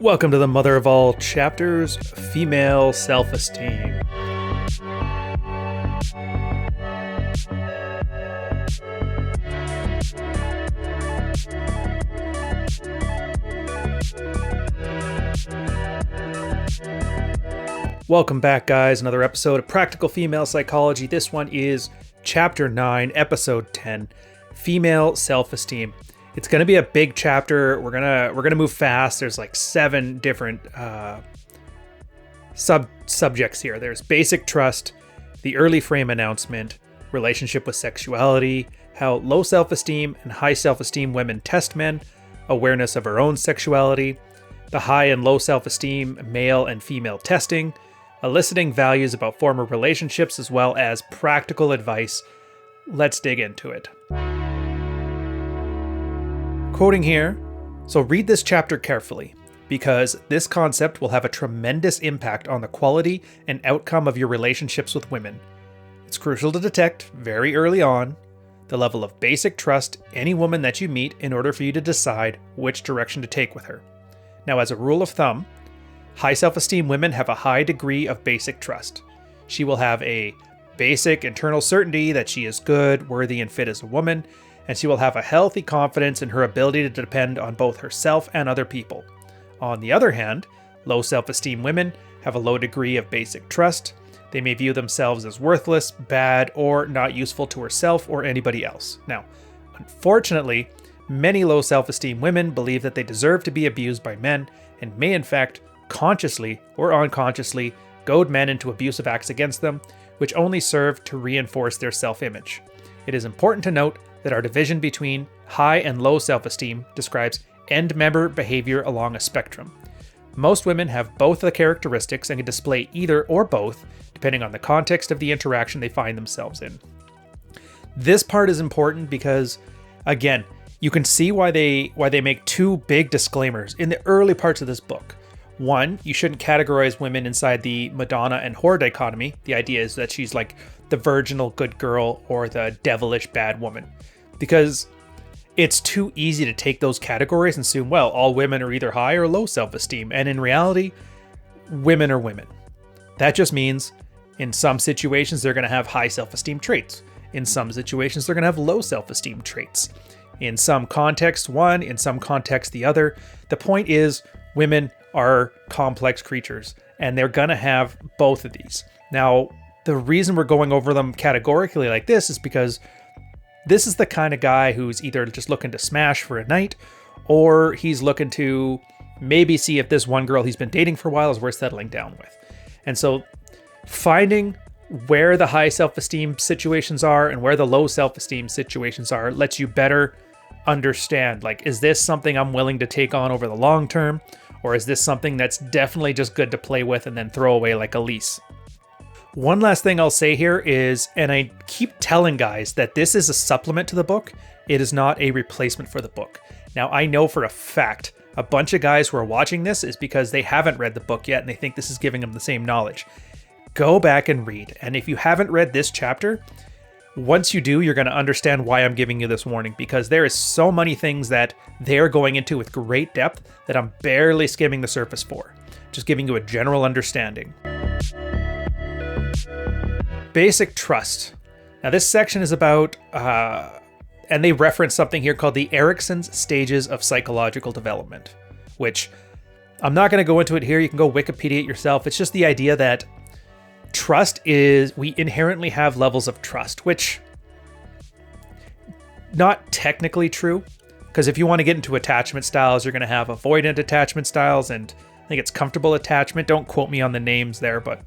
Welcome to the mother of all chapters, female self-esteem. Welcome back, guys. Another episode of Practical Female Psychology. This one is Chapter 9, Episode 10, Female Self-Esteem. It's going to be a big chapter. We're gonna move fast. There's like 7 different subjects here. There's basic trust, the early frame announcement, relationship with sexuality, how low self-esteem and high self-esteem women test men, awareness of her own sexuality, the high and low self-esteem male and female testing, eliciting values about former relationships, as well as practical advice. Let's dig into it. Quoting here, so read this chapter carefully, because this concept will have a tremendous impact on the quality and outcome of your relationships with women. It's crucial to detect, very early on, the level of basic trust any woman that you meet in order for you to decide which direction to take with her. Now, as a rule of thumb, high self-esteem women have a high degree of basic trust. She will have a basic internal certainty that she is good, worthy, and fit as a woman, and she will have a healthy confidence in her ability to depend on both herself and other people. On the other hand, low self-esteem women have a low degree of basic trust. They may view themselves as worthless, bad, or not useful to herself or anybody else. Now, unfortunately, many low self-esteem women believe that they deserve to be abused by men and may in fact consciously or unconsciously goad men into abusive acts against them, which only serve to reinforce their self-image. It is important to note that our division between high and low self-esteem describes end-member behavior along a spectrum. Most women have both the characteristics and can display either or both, depending on the context of the interaction they find themselves in. This part is important because, again, you can see why they make 2 big disclaimers in the early parts of this book. One, you shouldn't categorize women inside the Madonna and whore dichotomy. The idea is that she's like the virginal good girl or the devilish bad woman, because it's too easy to take those categories and assume, well, all women are either high or low self-esteem. And in reality, women are women. That just means in some situations, they're going to have high self-esteem traits. In some situations, they're going to have low self-esteem traits. In some context, one, in some context, the other. The point is, women are complex creatures, and they're going to have both of these. Now, the reason we're going over them categorically like this is because this is the kind of guy who's either just looking to smash for a night, or he's looking to maybe see if this one girl he's been dating for a while is worth settling down with. And so finding where the high self-esteem situations are and where the low self-esteem situations are lets you better understand, like, is this something I'm willing to take on over the long term? Or is this something that's definitely just good to play with and then throw away like a lease? One last thing I'll say here is, and I keep telling guys that this is a supplement to the book. It is not a replacement for the book. Now, I know for a fact a bunch of guys who are watching this is because they haven't read the book yet and they think this is giving them the same knowledge. Go back and read. And if you haven't read this chapter, once you do, you're going to understand why I'm giving you this warning, because there is so many things that they're going into with great depth that I'm barely skimming the surface for. Just giving you a general understanding. Basic trust. Now, this section is about, and they reference something here called the Erikson's stages of psychological development, which I'm not going to go into it here. You can go Wikipedia it yourself. It's just the idea that trust is, we inherently have levels of trust, which not technically true, because if you want to get into attachment styles, you're going to have avoidant attachment styles, and I think it's comfortable attachment. Don't quote me on the names there, but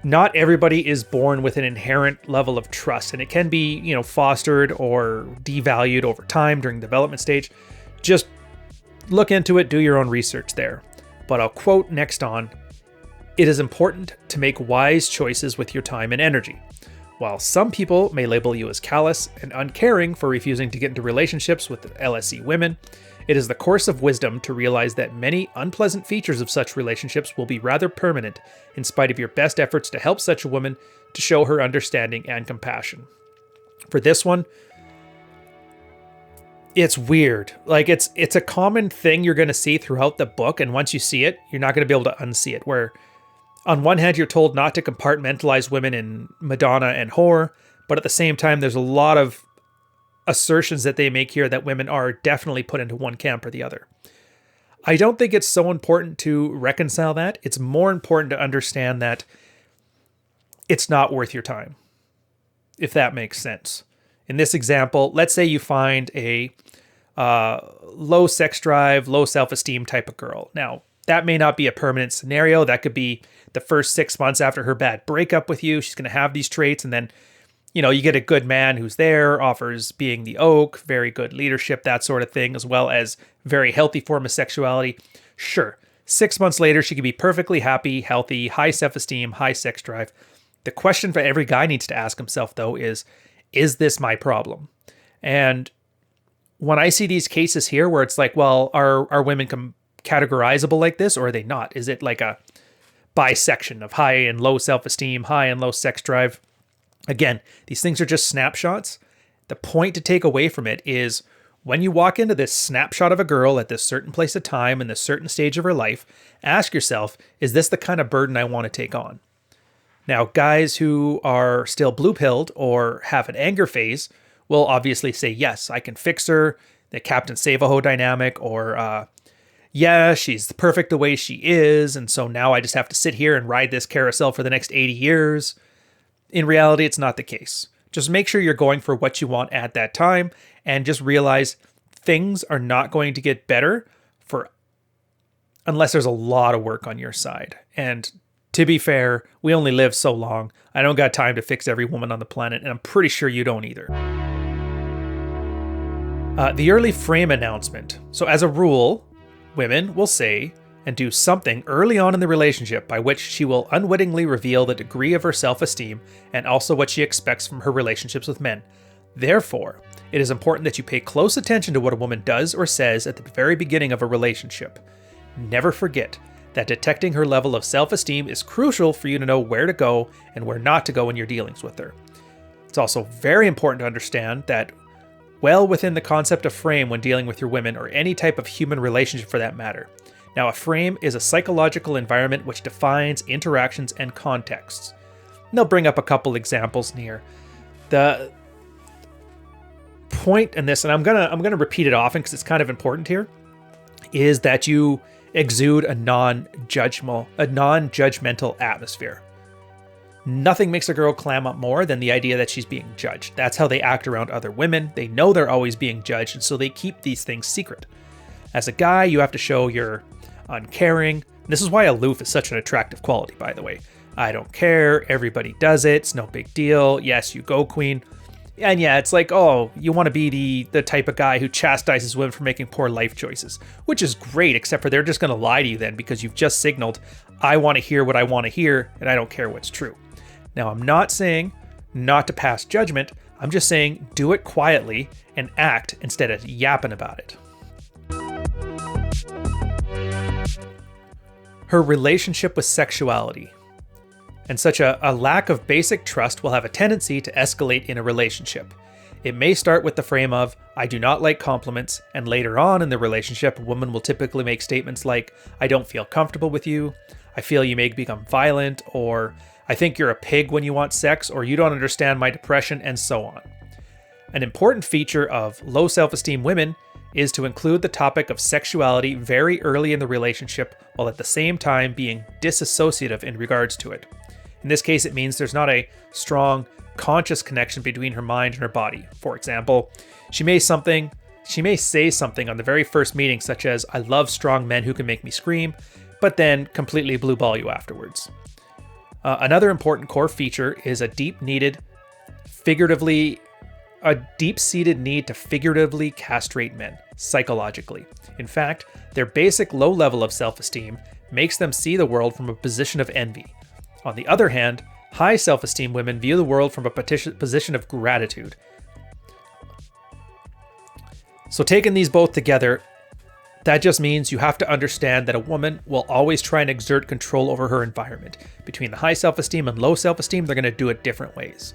not everybody is born with an inherent level of trust, and it can be, fostered or devalued over time during the development stage. Just look into it, do your own research there. But I'll quote next on, "It is important to make wise choices with your time and energy. While some people may label you as callous and uncaring for refusing to get into relationships with LSE women, it is the course of wisdom to realize that many unpleasant features of such relationships will be rather permanent, in spite of your best efforts to help such a woman to show her understanding and compassion." For this one, It's weird. Like it's a common thing you're going to see throughout the book, and once you see it, you're not going to be able to unsee it. Where on one hand, you're told not to compartmentalize women in Madonna and whore, but at the same time, there's a lot of assertions that they make here that women are definitely put into one camp or the other. I don't think it's so important to reconcile that. It's more important to understand that it's not worth your time, if that makes sense. In this example, let's say you find a low sex drive, low self-esteem type of girl. Now, that may not be a permanent scenario. That could be the first 6 months after her bad breakup with you. She's going to have these traits, and then, you get a good man who's there, offers being the oak, very good leadership, that sort of thing, as well as very healthy form of sexuality. Sure, 6 months later, she could be perfectly happy, healthy, high self-esteem, high sex drive. The question for every guy needs to ask himself, though, is this my problem? And when I see these cases here where it's like, well, are women categorizable like this, or are they not? Is it like a bisection of high and low self-esteem, high and low sex drive? Again, these things are just snapshots. The point to take away from it is when you walk into this snapshot of a girl at this certain place of time in this certain stage of her life, ask yourself, is this the kind of burden I want to take on? Now, guys who are still blue-pilled or have an anger phase will obviously say, yes, I can fix her, the Captain Save-A-Ho dynamic, or yeah, she's perfect the way she is, and so now I just have to sit here and ride this carousel for the next 80 years. In reality, it's not the case. Just make sure you're going for what you want at that time, and just realize things are not going to get better unless there's a lot of work on your side. And to be fair, we only live so long. I don't got time to fix every woman on the planet, and I'm pretty sure you don't either. The early frame announcement. So as a rule, women will say and do something early on in the relationship by which she will unwittingly reveal the degree of her self-esteem and also what she expects from her relationships with men. Therefore, it is important that you pay close attention to what a woman does or says at the very beginning of a relationship. Never forget that detecting her level of self-esteem is crucial for you to know where to go and where not to go in your dealings with her. It's also very important to understand that well within the concept of frame when dealing with your women or any type of human relationship for that matter. Now, a frame is a psychological environment which defines interactions and contexts. And they'll bring up a couple examples near. The point in this, and I'm gonna repeat it often because it's kind of important here, is that you exude a non-judgmental atmosphere. Nothing makes a girl clam up more than the idea that she's being judged. That's how they act around other women. They know they're always being judged, and so they keep these things secret. As a guy, you have to show you're uncaring. This is why aloof is such an attractive quality, by the way. I don't care. Everybody does it. It's no big deal. Yes, you go, queen. And yeah, it's like, oh, you want to be the type of guy who chastises women for making poor life choices, which is great, except for they're just going to lie to you then because you've just signaled, I want to hear what I want to hear, and I don't care what's true. Now, I'm not saying not to pass judgment. I'm just saying do it quietly and act instead of yapping about it. Her relationship with sexuality. And such a lack of basic trust will have a tendency to escalate in a relationship. It may start with the frame of, I do not like compliments, and later on in the relationship, a woman will typically make statements like, I don't feel comfortable with you, I feel you may become violent, or I think you're a pig when you want sex, or you don't understand my depression, and so on. An important feature of low self-esteem women is to include the topic of sexuality very early in the relationship, while at the same time being disassociative in regards to it. In this case, it means there's not a strong, conscious connection between her mind and her body. For example, she may say something on the very first meeting, such as, I love strong men who can make me scream, but then completely blue ball you afterwards. Another important core feature is a deep-seated need to figuratively castrate men, psychologically. In fact, their basic low level of self-esteem makes them see the world from a position of envy. On the other hand, high self-esteem women view the world from a position of gratitude. So taking these both together, that just means you have to understand that a woman will always try and exert control over her environment. Between the high self-esteem and low self-esteem, they're going to do it different ways.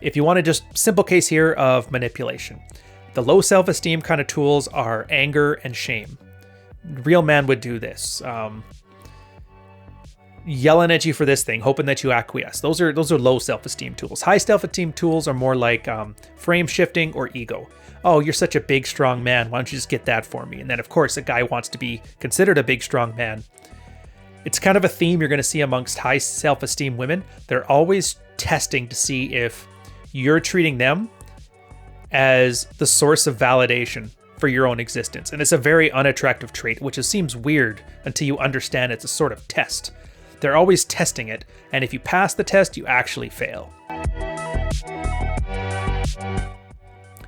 If you want to just simple case here of manipulation. The low self-esteem kind of tools are anger and shame. Real man would do this. Yelling at you for this thing, hoping that you acquiesce. Those are low self-esteem tools. High self-esteem tools are more like frame shifting or ego. Oh, you're such a big, strong man. Why don't you just get that for me? And then, of course, a guy wants to be considered a big, strong man. It's kind of a theme you're going to see amongst high self-esteem women. They're always testing to see if you're treating them as the source of validation for your own existence. And it's a very unattractive trait, which seems weird until you understand it's a sort of test. They're always testing it, and if you pass the test, you actually fail.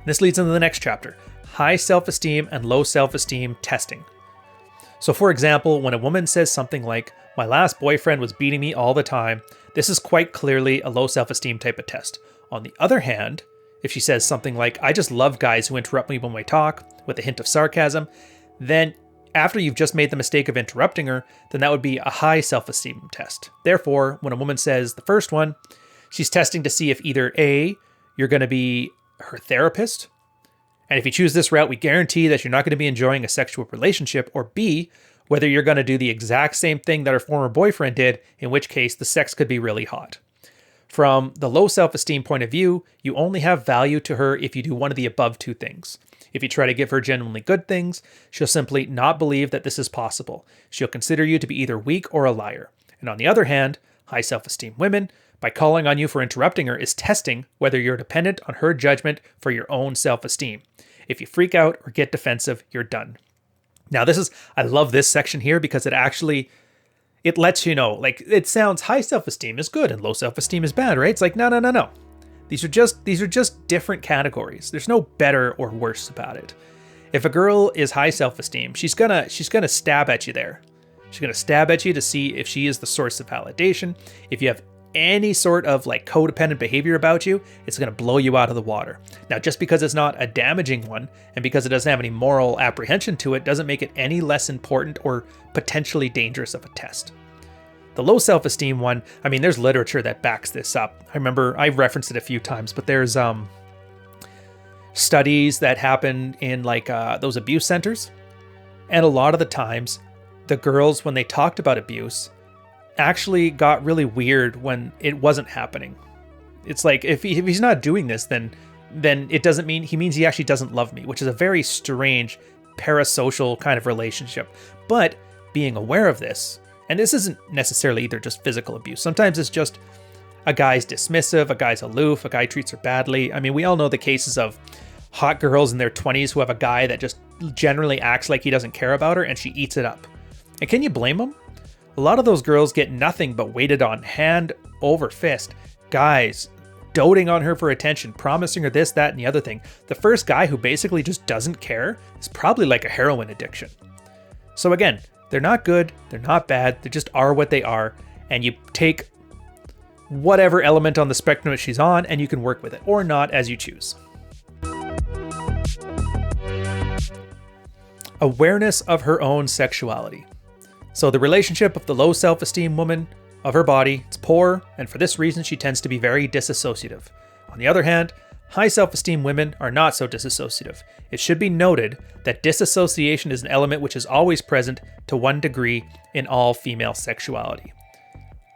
This leads into the next chapter, high self-esteem and low self-esteem testing. So for example, when a woman says something like, my last boyfriend was beating me all the time, this is quite clearly a low self-esteem type of test. On the other hand, if she says something like, I just love guys who interrupt me when we talk, with a hint of sarcasm, then after you've just made the mistake of interrupting her, then that would be a high self-esteem test. Therefore, when a woman says the first one, she's testing to see if either A, you're going to be her therapist, and if you choose this route, we guarantee that you're not going to be enjoying a sexual relationship, or B, whether you're going to do the exact same thing that her former boyfriend did, in which case the sex could be really hot. From the low self-esteem point of view, you only have value to her if you do one of the above two things. If you try to give her genuinely good things, she'll simply not believe that this is possible. She'll consider you to be either weak or a liar. And on the other hand, high self-esteem women, by calling on you for interrupting her, is testing whether you're dependent on her judgment for your own self-esteem. If you freak out or get defensive, you're done. Now I love this section here because it lets you know, like, it sounds high self-esteem is good and low self-esteem is bad, right? It's like, no. These are just different categories. There's no better or worse about it. If a girl is high self-esteem, she's gonna stab at you there. She's gonna stab at you to see if she is the source of validation. If you have any sort of like codependent behavior about you, it's going to blow you out of the water. Now, just because it's not a damaging one and because it doesn't have any moral apprehension to it doesn't make it any less important or potentially dangerous of a test. The low self-esteem one, I mean, there's literature that backs this up. I remember I've referenced it a few times, but there's studies that happen in like those abuse centers. And a lot of the times the girls, when they talked about abuse, actually got really weird when it wasn't happening. It's like, if he's not doing this, then it doesn't mean he means he actually doesn't love me, which is a very strange parasocial kind of relationship. But being aware of this, and this isn't necessarily either just physical abuse. Sometimes it's just a guy's dismissive, a guy's aloof, a guy treats her badly. I mean, we all know the cases of hot girls in their 20s who have a guy that just generally acts like he doesn't care about her and she eats it up. And can you blame them? A lot of those girls get nothing but waited on hand over fist. Guys doting on her for attention, promising her this, that, and the other thing. The first guy who basically just doesn't care is probably like a heroin addiction. So again, they're not good, they're not bad, they just are what they are. And you take whatever element on the spectrum that she's on and you can work with it or not as you choose. Awareness of her own sexuality. So the relationship of the low self-esteem woman of her body, it's poor, and for this reason she tends to be very disassociative. On the other hand, high self-esteem women are not so disassociative. It should be noted that disassociation is an element which is always present to one degree in all female sexuality.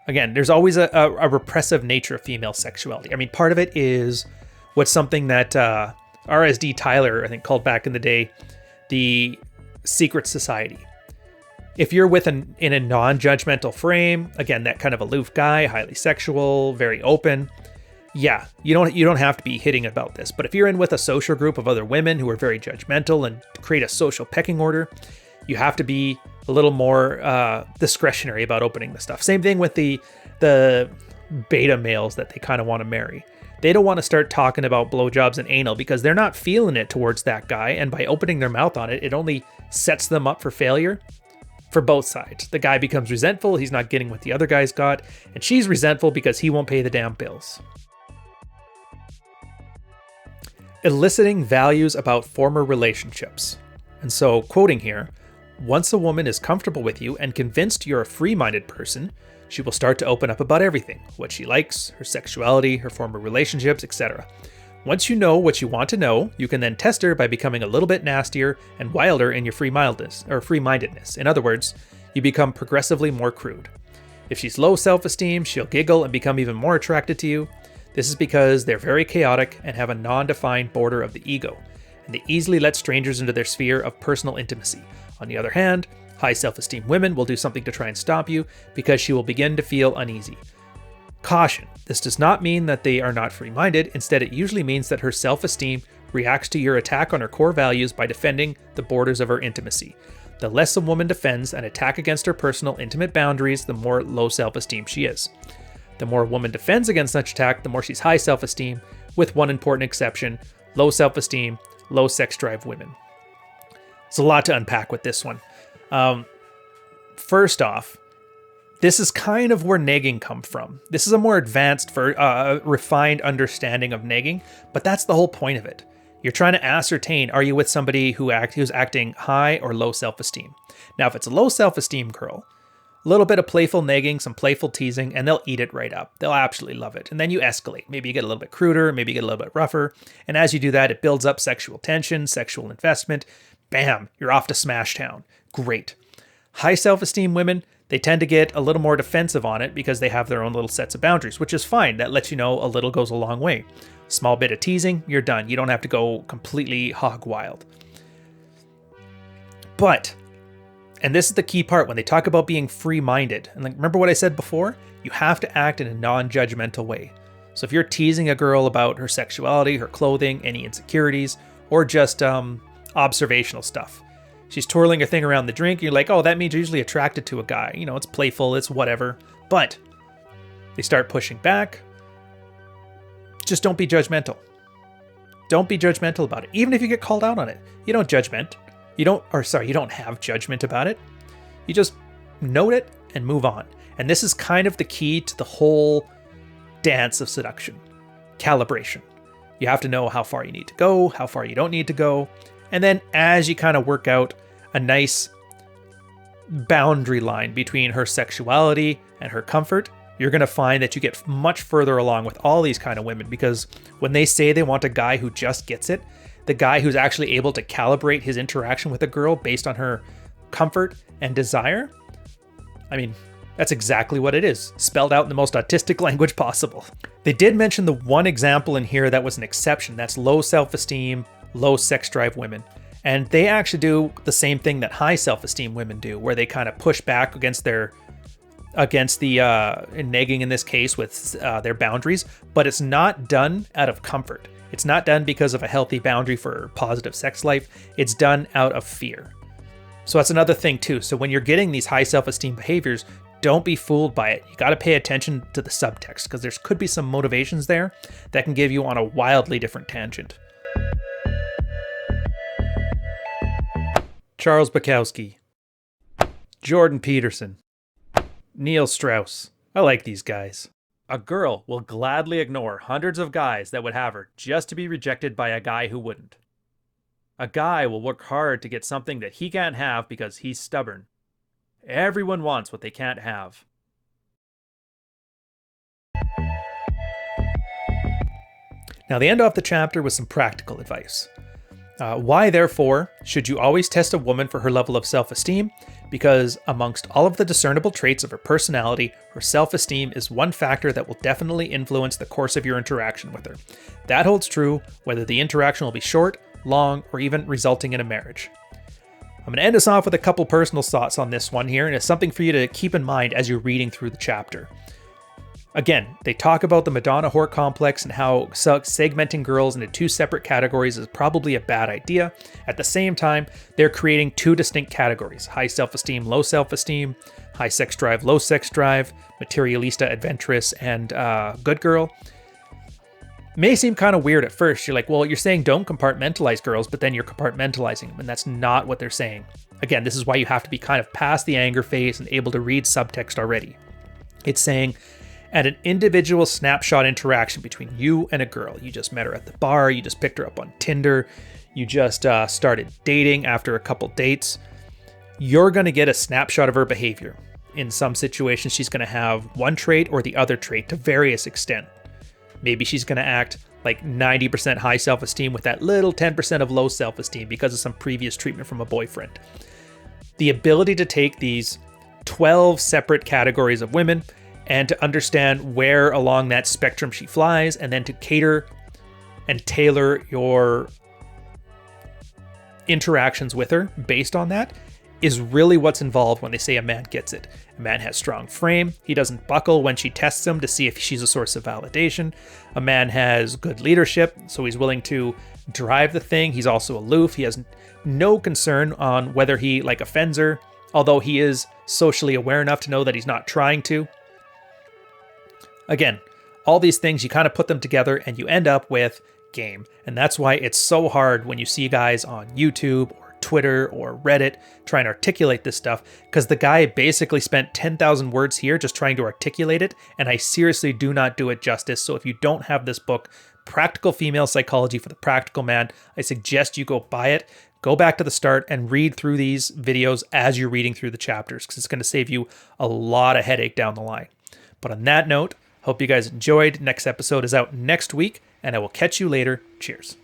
Again, there's always a repressive nature of female sexuality. I mean, part of it is what's something that RSD Tyler, I think, called back in the day the secret society. If you're in a non-judgmental frame, again, that kind of aloof guy, highly sexual, very open, yeah, you don't have to be hitting about this. But if you're in with a social group of other women who are very judgmental and create a social pecking order, you have to be a little more discretionary about opening the stuff. Same thing with the beta males that they kind of want to marry. They don't want to start talking about blowjobs and anal because they're not feeling it towards that guy. And by opening their mouth on it, it only sets them up for failure. For both sides. The guy becomes resentful, he's not getting what the other guy's got, and she's resentful because he won't pay the damn bills. Eliciting values about former relationships. And so, quoting here, once a woman is comfortable with you and convinced you're a free-minded person, she will start to open up about everything, what she likes, her sexuality, her former relationships, etc. Once you know what you want to know, you can then test her by becoming a little bit nastier and wilder in your free-mindedness. In other words, you become progressively more crude. If she's low self-esteem, she'll giggle and become even more attracted to you. This is because they're very chaotic and have a non-defined border of the ego, and they easily let strangers into their sphere of personal intimacy. On the other hand, high self-esteem women will do something to try and stop you because she will begin to feel uneasy. Caution, this does not mean that they are not free-minded. Instead, it usually means that her self-esteem reacts to your attack on her core values by defending the borders of her intimacy. The less a woman defends an attack against her personal intimate boundaries, the more low self-esteem she is. The more a woman defends against such attack, the more she's high self-esteem, with one important exception: low self-esteem, low sex drive women. There's a lot to unpack with this one. First off, this is kind of where negging comes from. This is a more advanced, refined understanding of negging, but that's the whole point of it. You're trying to ascertain, are you with somebody who's acting high or low self-esteem? Now, if it's a low self-esteem girl, a little bit of playful negging, some playful teasing, and they'll eat it right up. They'll absolutely love it. And then you escalate. Maybe you get a little bit cruder, maybe you get a little bit rougher. And as you do that, it builds up sexual tension, sexual investment. Bam, you're off to Smash Town. Great. High self-esteem women, they tend to get a little more defensive on it because they have their own little sets of boundaries, which is fine. That lets you know a little goes a long way. Small bit of teasing, you're done. You don't have to go completely hog wild. But, and this is the key part when they talk about being free-minded, and remember what I said before? You have to act in a non-judgmental way. So if you're teasing a girl about her sexuality, her clothing, any insecurities, or just observational stuff, she's twirling her thing around the drink, you're like, oh, that means you're usually attracted to a guy. You know, it's playful, it's whatever. But they start pushing back. Just don't be judgmental. Don't be judgmental about it. Even if you get called out on it, you don't you don't have judgment about it. You just note it and move on. And this is kind of the key to the whole dance of seduction. Calibration. You have to know how far you need to go, how far you don't need to go. And then as you kind of work out a nice boundary line between her sexuality and her comfort, you're going to find that you get much further along with all these kind of women, because when they say they want a guy who just gets it, the guy who's actually able to calibrate his interaction with a girl based on her comfort and desire, I mean, that's exactly what it is, spelled out in the most autistic language possible. They did mention the one example in here that was an exception. That's low self-esteem, low sex drive women. And they actually do the same thing that high self-esteem women do, where they kind of push back against the negging in this case with their boundaries, but it's not done out of comfort. It's not done because of a healthy boundary for positive sex life. It's done out of fear. So that's another thing too. So when you're getting these high self-esteem behaviors, don't be fooled by it. You got to pay attention to the subtext, because there could be some motivations there that can give you on a wildly different tangent. Charles Bukowski, Jordan Peterson, Neil Strauss. I like these guys. A girl will gladly ignore hundreds of guys that would have her just to be rejected by a guy who wouldn't. A guy will work hard to get something that he can't have because he's stubborn. Everyone wants what they can't have. Now, they end off the chapter with some practical advice. Why, therefore, should you always test a woman for her level of self-esteem? Because amongst all of the discernible traits of her personality, her self-esteem is one factor that will definitely influence the course of your interaction with her. That holds true whether the interaction will be short, long, or even resulting in a marriage. I'm going to end us off with a couple personal thoughts on this one here, and it's something for you to keep in mind as you're reading through the chapter. Again, they talk about the Madonna whore complex and how segmenting girls into two separate categories is probably a bad idea. At the same time, they're creating two distinct categories: high self-esteem, low self-esteem, high sex drive, low sex drive, materialista, adventurous, and good girl. May seem kind of weird at first. You're like, well, you're saying don't compartmentalize girls, but then you're compartmentalizing them, and that's not what they're saying. Again, this is why you have to be kind of past the anger phase and able to read subtext already. It's saying, at an individual snapshot interaction between you and a girl, you just met her at the bar, you just picked her up on Tinder, you just started dating after a couple dates, you're going to get a snapshot of her behavior. In some situations, she's going to have one trait or the other trait to various extent. Maybe she's going to act like 90% high self-esteem with that little 10% of low self-esteem because of some previous treatment from a boyfriend. The ability to take these 12 separate categories of women and to understand where along that spectrum she flies, and then to cater and tailor your interactions with her based on that, is really what's involved when they say a man gets it. A man has strong frame. He doesn't buckle when she tests him to see if she's a source of validation. A man has good leadership, so he's willing to drive the thing. He's also aloof. He has no concern on whether he offends her, although he is socially aware enough to know that he's not trying to. Again, all these things, you kind of put them together and you end up with game. And that's why it's so hard when you see guys on YouTube or Twitter or Reddit trying to articulate this stuff, because the guy basically spent 10,000 words here just trying to articulate it, and I seriously do not do it justice. So if you don't have this book, Practical Female Psychology for the Practical Man, I suggest you go buy it. Go back to the start and read through these videos as you're reading through the chapters, because it's going to save you a lot of headache down the line. But on that note, hope you guys enjoyed. Next episode is out next week, and I will catch you later. Cheers.